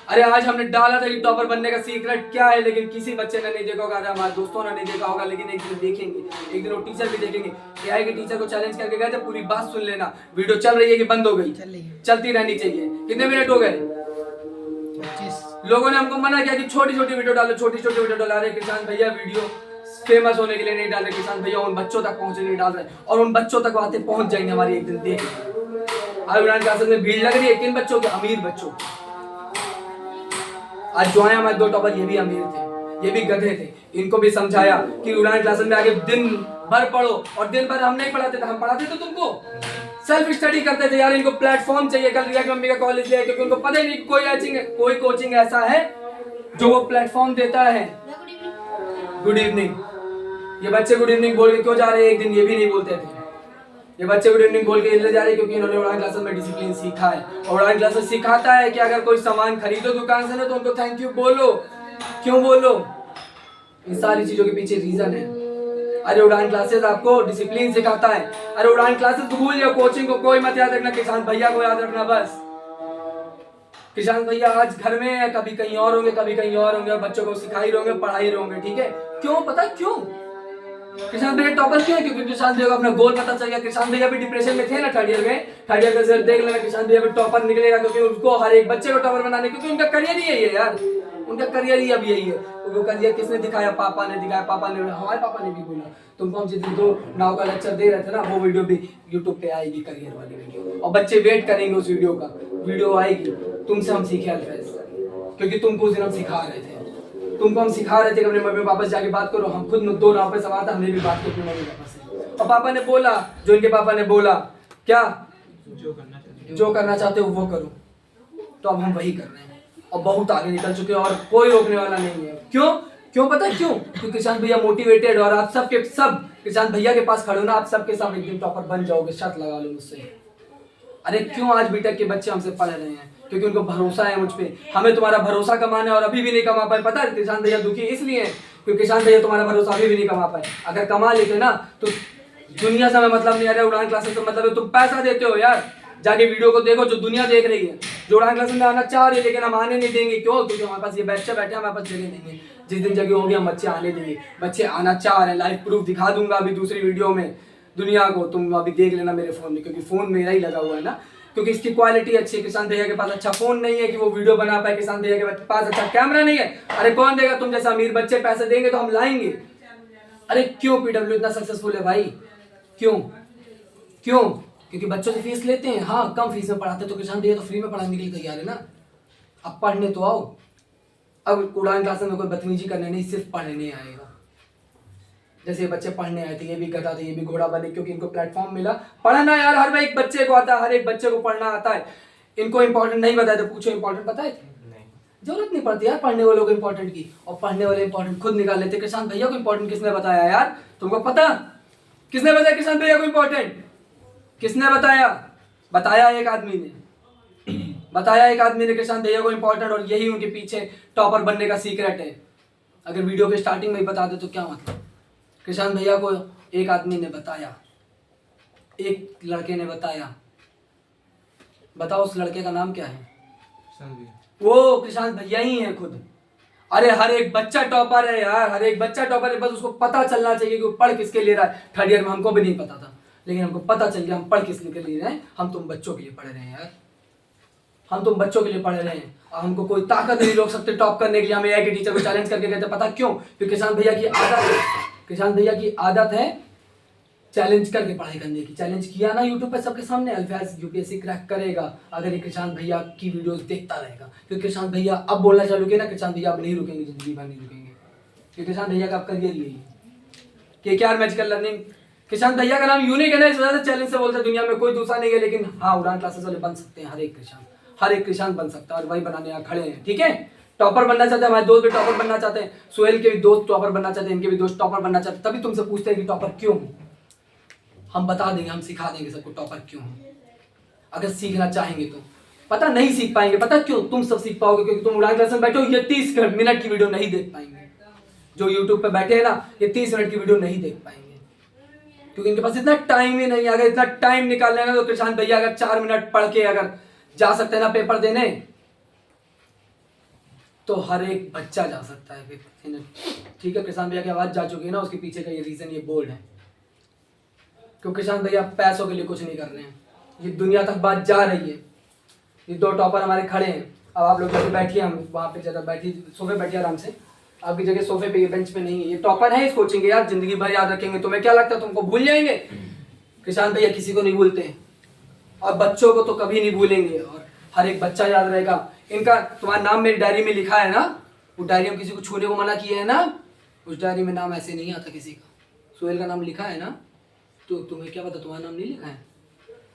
अरे आज हमने डाला था कि टॉपर बनने का सीक्रेट क्या है, लेकिन किसी बच्चे ने नहीं देखा होगा, हमारे दोस्तों ने नहीं देखा होगा, लेकिन एक दिन देखेंगे, एक दिन वो टीचर भी देखेंगे। एआई के टीचर को चैलेंज करके गए थे, पूरी बात सुन लेना। वीडियो चल रही है कि बंद हो गई? चलती रहनी चाहिए। कितने मिनट हो गए? 25। लोगों ने हमको मना किया कि छोटी छोटी वीडियो डालो, छोटी छोटी वीडियो डाला रहे किसान भैया, वीडियो फेमस होने के लिए नहीं डाल रहे किसान भैया, उन बच्चों तक पहुंचने नहीं डाल रहे, और उन बच्चों तक बातें पहुंच जाएंगे हमारी एक दिन। देख आज उड़ान क्लासेस में भीड़ लग रही है, किन बच्चों के? अमीर बच्चों। आज जो आए हमारे 2 टॉपर, ये भी अमीर थे, ये भी गधे थे। इनको भी समझाया कि उड़ान क्लासेस में आगे दिन भर पढ़ो, और दिन भर हम नहीं पढ़ाते थे, हम पढ़ाते थे तुमको, सेल्फ स्टडी करते थे यार। इनको प्लेटफॉर्म चाहिए। कल रिया की मम्मी का कॉलेज लिया, क्योंकि उनको पता ही नहीं कोई कोचिंग ऐसा है जो वो प्लेटफॉर्म देता है। Good evening. ये बच्चे गुड इवनिंग बोल के क्यों जा रहे हैं? एक दिन ये भी नहीं बोलते थे। ये बच्चे गुड इवनिंग बोल के इसलिए जा रहे हैं क्योंकि इन्होंने उड़ान क्लासेस में डिसिप्लिन सीखा है, और उड़ान क्लासेस सिखाता है कि अगर कोई सामान खरीदो दुकान से ना, तो उनको थैंक यू बोलो। क्यों बोलो? इन सारी चीजों के पीछे रीजन है। अरे उड़ान क्लासेस आपको डिसिप्लिन सिखाता है। अरे उड़ान क्लासेस को भूल जाओ, कोचिंग को कोई मत याद रखना, किसान भैया को याद रखना बस। किसान भैया आज घर में है, कभी कहीं और होंगे, कभी कहीं और होंगे, बच्चों को सिखाई रहोगे, पढ़ाई रहोगे, ठीक है? क्यों? पता क्यों किसान भैया टॉपर क्यों है? क्योंकि किसान भैया को अपना गोल पता चल गया। किसान भैया भी डिप्रेशन में थे ना थर्ड ईयर में, थर्ड ईयर का रिजल्ट देख लेना, किसान भैया भी टॉपर निकलेगा, क्योंकि उनको हर एक बच्चे को टॉपर बनाने, क्योंकि उनका करियर ही यही है यार, उनका करियर ही अब यही है। वो करियर किसने दिखाया? पापा ने दिखाया। पापा ने, हमारे पापा ने भी बोला, तुमको हम जिस दिन 2 नाव का लेक्चर दे रहे थे ना, वो वीडियो भी यूट्यूब पे आएगी, करियर वाली वीडियो, और बच्चे वेट करेंगे उस वीडियो का। वीडियो आएगी, तुमसे हम सीखे अल्फाज, क्योंकि तुमको उस दिन हम सिखा रहे थे, तुमको हम सिखा रहे थे कि अपने मम्मी पापा से जाके बात करो। हम खुद 2 नाव पे सवार था, हमने भी बात की अपने मम्मी पापा से, और पापा ने बोला, जो इनके पापा ने बोला, क्या? जो करना चाहते हो वो करो। तो अब हम वही कर रहे हैं, और बहुत आगे निकल चुके हैं, और कोई रोकने वाला नहीं है। क्यों पता है क्यों? क्योंकि किसान भैया मोटिवेटेड, और आप सब के सब किसान भैया के पास खड़े हो ना, आप सबके सब एक दिन टॉपर बन जाओगे, शर्त लगा लो मुझसे। अरे क्यों आज बीटेक के बच्चे हमसे पढ़ रहे हैं? क्योंकि उनको भरोसा है मुझ पे। हमें तुम्हारा भरोसा कमाना है, और अभी भी नहीं कमा पाए। पता है किसान भैया दुखी इसलिए है क्योंकि किसान भैया तुम्हारा भरोसा अभी भी नहीं कमा पाए। अगर कमा लेते ना तो दुनिया से हमें मतलब नहीं। अरे उड़ान क्लासेस से मतलब है तुम पैसा देते हो यार, जाके वीडियो को देखो जो दुनिया देख रही है। जो उड़ान क्लासेस में आना चाह रही है, लेकिन हम आने नहीं देंगे। क्यों? क्योंकि हमारे पास ये बच्चे बैठे, हमारे पास जगह नहीं है। जिस दिन जगह होगी हम बच्चे आने देंगे। बच्चे आना चाह रहे हैं, लाइव प्रूफ दिखा दूंगा अभी दूसरी वीडियो में दुनिया को। तुम अभी देख लेना मेरे फोन में, क्योंकि फोन मेरा ही लगा हुआ है ना, क्योंकि इसकी क्वालिटी अच्छी है। किसान भैया के पास अच्छा फोन नहीं है कि वो वीडियो बना पाए, किसान भैया के पास अच्छा कैमरा नहीं है। अरे कौन देगा? तुम जैसा अमीर बच्चे पैसे देंगे तो हम लाएंगे। अरे क्यों पीडब्ल्यू इतना सक्सेसफुल है भाई? क्यों? क्योंकि बच्चों से फीस लेते हैं। हाँ, कम फीस में पढ़ाते, तो किसान भैया तो फ्री में पढ़ाने के लिए तैयार है ना। अब पढ़ने तो आओ। अब उड़ान क्लास में कोई बदतमीजी करने नहीं, सिर्फ पढ़ने आएगा। जैसे ये बच्चे पढ़ने आए थे, ये भी गधा थे, ये भी घोड़ा बने, क्योंकि इनको प्लेटफॉर्म मिला। पढ़ना यार हर एक बच्चे को आता है, हर एक बच्चे को पढ़ना आता है। इनको इंपॉर्टेंट नहीं बताए तो पूछो, इंपॉर्टेंट बताए थे? जरूरत नहीं पड़ती यार पढ़ने वालों को इंपॉर्टेंट की, और पढ़ने वाले इंपॉर्टेंट खुद निकाल लेते। किसान भैया को इंपॉर्टेंट किसने बताया यार? तुमको पता? किसने बताया किसान भैया को इंपॉर्टेंट? किसने बताया? बताया एक आदमी ने, बताया एक आदमी ने किसान भैया को इंपॉर्टेंट, और यही उनके पीछे टॉपर बनने का सीक्रेट है। अगर वीडियो के स्टार्टिंग में ही बता दे तो क्या मतलब? किसान भैया को एक आदमी ने बताया, एक लड़के ने बताया। बताओ उस लड़के का नाम क्या है? वो किसान भैया ही है खुद। अरे हर एक बच्चा टॉपर है यार, हर एक बच्चा टॉपर है। बस उसको पता चलना चाहिए कि वो पढ़ किसके लिए रहा है। थर्ड ईयर में हमको भी नहीं पता था, लेकिन हमको पता चल गया हम पढ़ किस लिए रहे हैं। हम तुम बच्चों के लिए पढ़ रहे हैं यार, हम तुम बच्चों के लिए पढ़ रहे हैं। हमको कोई ताकत नहीं रोक सकते टॉप करने के लिए। हम एआई के टीचर को चैलेंज करके कहते, पता क्यों? क्योंकि किसान भैया की आदत है, किसान भैया की आदत है चैलेंज करके पढ़ाई करने की। चैलेंज किया ना यूट्यूब पे सबके सामने, अल्फाज यूपीएससी क्रैक करेगा अगर ये किसान भैया की वीडियोस देखता रहेगा। क्योंकि किसान भैया अब बोलना चालू किया ना, किसान भैया अब नहीं रुकेंगे, जिंदगी भर नहीं रुकेंगे। क्योंकि किसान भैया का अब करियर यही है कि क्या मैजिकल लर्निंग। किसान भैया का नाम यूनिक है ना, इस वजह से चैलेंज से बोलते दुनिया में कोई दूसरा नहीं है। लेकिन हाँ, उड़ान क्लासेस वाले बन सकते हैं, हर एक किसान बन सकता है, और वही बनाने यहाँ खड़े हैं। ठीक है, टॉपर बनना चाहते हैं, हमारे दोस्त भी टॉपर बनना चाहते हैं। सुहेल के भी दोस्त टॉपर बनना चाहते हैं, इनके भी दोस्त टॉपर बनना चाहते हैं। तभी तुमसे पूछते हैं कि टॉपर क्यों हो? हम बता देंगे, हम सिखा देंगे सबको टॉपर क्यों हो, अगर सीखना चाहेंगे तो। पता नहीं सीख पाएंगे, पता क्यों? तुम सब सीख पाओगे, क्योंकि तुम उड़ान क्लास में बैठे हो, ये 30 मिनट की वीडियो नहीं देख पाएंगे। जो यूट्यूब पे बैठे हैं ना, ये 30 मिनट की वीडियो नहीं देख पाएंगे, क्योंकि इनके पास इतना टाइम ही नहीं है। अगर इतना टाइम निकाल लेना तो कृषांत भैया अगर 4 मिनट पढ़ के अगर जा सकते हैं ना पेपर देने, तो हर एक बच्चा जा सकता है पेपर देने। ठीक है, कृषांत भैया की आवाज जा चुकी है ना, उसके पीछे का ये रीजन, ये बोर्ड है। क्योंकि कृषांत भैया पैसों के लिए कुछ नहीं कर रहे हैं, ये दुनिया तक बात जा रही है। ये 2 टॉपर हमारे खड़े हैं। अब आप लोग जैसे बैठिए, हम वहाँ पे जगह बैठी, सोफे बैठिए आराम से। आपकी जगह सोफे पे, बेंच पे नहीं है। ये टॉपर है इस कोचिंग के यार, जिंदगी भर याद रखेंगे। तुम्हें क्या लगता है तुमको भूल जाएंगे? कृषांत भैया किसी को नहीं भूलते हैं, और बच्चों को तो कभी नहीं भूलेंगे, और हर एक बच्चा याद रहेगा इनका। तुम्हारा नाम मेरी डायरी में लिखा है ना, वो डायरी में किसी को छूने को मना किया है ना, उस डायरी में नाम ऐसे नहीं आता किसी का। सोहेल का नाम लिखा है ना, तो तुम्हें क्या पता तुम्हारा नाम नहीं लिखा है?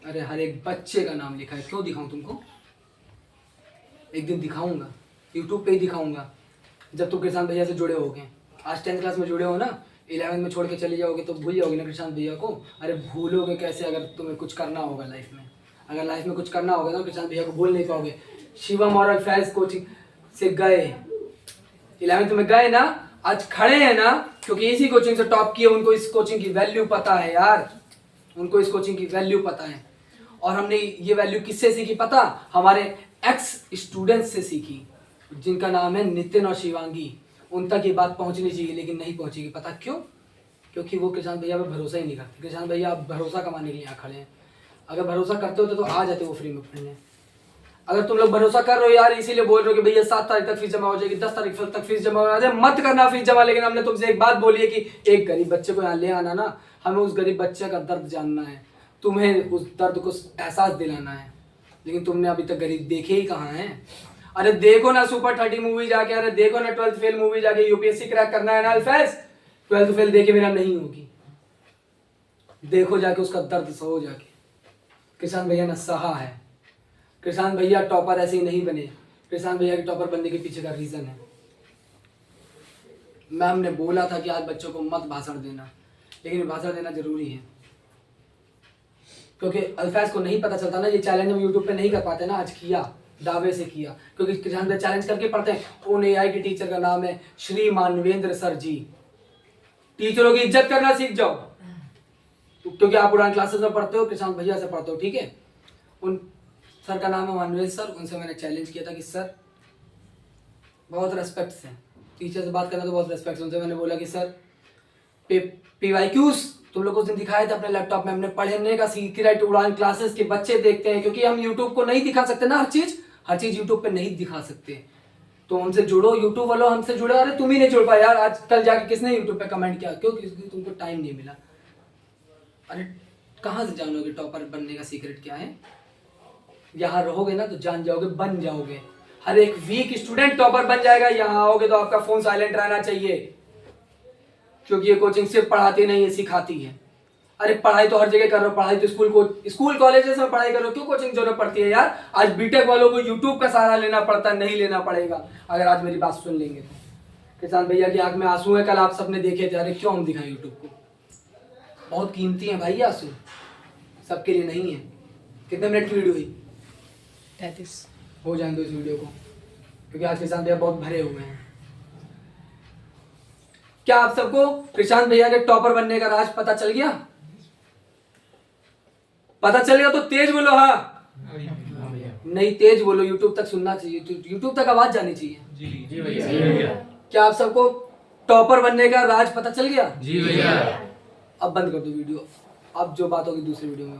अरे हर एक बच्चे का नाम लिखा है। क्यों दिखाऊं तुमको? एक दिन दिखाऊंगा, यूट्यूब पे ही दिखाऊंगा, जब तुम कृषांत भैया से जुड़े होगे। आज 10th क्लास में जुड़े हो ना, 11th में छोड़ के चले जाओगे तो भूल जाओगे ना कृषांत भैया को। अरे भूलोगे कैसे? अगर तुम्हें कुछ करना होगा लाइफ में, अगर लाइफ में कुछ करना होगा तो कृषांत भैया को भूल नहीं पाओगे। शिवम और अल्फैज कोचिंग से गए, 11th में गए ना, आज खड़े हैं ना, क्योंकि इसी कोचिंग से टॉप किए। उनको इस कोचिंग की वैल्यू पता है यार, उनको इस कोचिंग की वैल्यू पता है। और हमने ये वैल्यू किससे सीखी पता? हमारे एक्स स्टूडेंट्स से सीखी, जिनका नाम है नितिन और शिवांगी। उन तक ये बात पहुंचनी चाहिए, लेकिन नहीं पहुंचेगी। पता क्यों? क्योंकि वो कृषांत भैया पे भरोसा ही नहीं करते। कृषांत भैया आप भरोसा कमाने के लिए यहाँ खड़े हैं। अगर भरोसा करते होते तो आ जाते वो फ्री में पढ़ने। अगर तुम लोग भरोसा कर रहे हो यार, इसीलिए बोल रहे हो कि भैया 7 तारीख तक फीस जमा हो जाएगी, 10 तारीख तक फीस जमा हो जाएगी, मत करना फीस जमा। लेकिन हमने तुमसे एक बात बोली है कि एक गरीब बच्चे को यहाँ ले आना ना, हमें उस गरीब बच्चे का दर्द जानना है, तुम्हें उस दर्द को एहसास दिलाना है। लेकिन तुमने अभी तक गरीब देखे ही कहाँ हैं? अरे देखो ना सुपर 30 मूवी जाके, अरे देखो ना 12th फेल मूवी जाके। यूपीएससी क्रैक करना है ना अल्फैज, 12th फेल देखे मेरा नहीं होगी। देखो जाके उसका दर्द सहो जाके। कृषांत भैया ने सहा है। कृषांत भैया टॉपर ऐसे ही नहीं बने। कृषांत भैया के टॉपर बनने के पीछे का रीजन है। मैम ने बोला था कि आज बच्चों को मत भाषण देना, लेकिन भाषण देना जरूरी है, क्योंकि अल्फैज को नहीं पता चलता ना। ये चैलेंज हम यूट्यूब पे नहीं कर पाते ना, आज किया, दावे से किया, क्योंकि कृषांत भैया चैलेंज करके पढ़ते हैं। उन एआई के टीचर का नाम है श्री मानवेंद्र सर जी। टीचरों की इज्जत करना सीख जाओ, क्योंकि आप उड़ान क्लासेस में पढ़ते हो, कृषांत भैया से पढ़ते हो, ठीक है। उन सर का नाम है मानवेंद्र सर। उनसे मैंने चैलेंज किया था कि सर, बहुत रेस्पेक्ट से टीचर से बात करना तो बहुत रेस्पेक्ट से। उनसे मैंने बोला कि सर PYQs तुम लोग उस दिन दिखाए थे अपने लैपटॉप में, हमने पढ़ने का सीक्रेट उड़ान क्लासेस के बच्चे देखते हैं, क्योंकि हम यूट्यूब को नहीं दिखा सकते ना। हर चीज यूट्यूब पे नहीं दिखा सकते। तो हमसे जुड़ो, यूट्यूब वालों हमसे जुड़ो। अरे तुम ही नहीं जुड़ पाए यार। आज कल जाके किसने यूट्यूब पे कमेंट किया? क्यों? क्योंकि तुमको टाइम नहीं मिला। अरे कहाँ से जानोगे टॉपर बनने का सीक्रेट क्या है? यहाँ रहोगे ना तो जान जाओगे, बन जाओगे। हर एक वीक स्टूडेंट टॉपर बन जाएगा। यहाँ आओगे तो आपका फोन साइलेंट रहना चाहिए, क्योंकि ये कोचिंग सिर्फ पढ़ाती नहीं है, सिखाती है। अरे पढ़ाई तो हर जगह कर रहे हो, पढ़ाई तो स्कूल कॉलेजेस में पढ़ाई करो, क्यों कोचिंग जरूरत पड़ती है यार? आज बीटेक वालों को यूट्यूब का सहारा लेना पड़ता है, नहीं लेना पड़ेगा अगर आज मेरी बात सुन लेंगे तो। किसान भैया की आंख में आंसू है, कल आप सबने देखे थे। अरे क्यों हम दिखाएं यूट्यूब को? बहुत कीमती है भाई आंसू, सबके लिए नहीं है। कितने मिनट की वीडियो हुई? 33 हो जाए दो इस वीडियो को, क्योंकि आज किसान भैया बहुत भरे हुए हैं। क्या आप सबको प्रशांत भैया के टॉपर बनने का राज पता चल गया? पता चल गया तो तेज बोलो। हाँ नहीं, तेज बोलो, यूट्यूब तक सुनना चाहिए, यूट्यूब तक आवाज जानी चाहिए। जी भैया। क्या आप सबको टॉपर बनने का राज पता चल गया? जी भैया। अब बंद कर दो वीडियो, अब जो बात होगी दूसरी वीडियो में।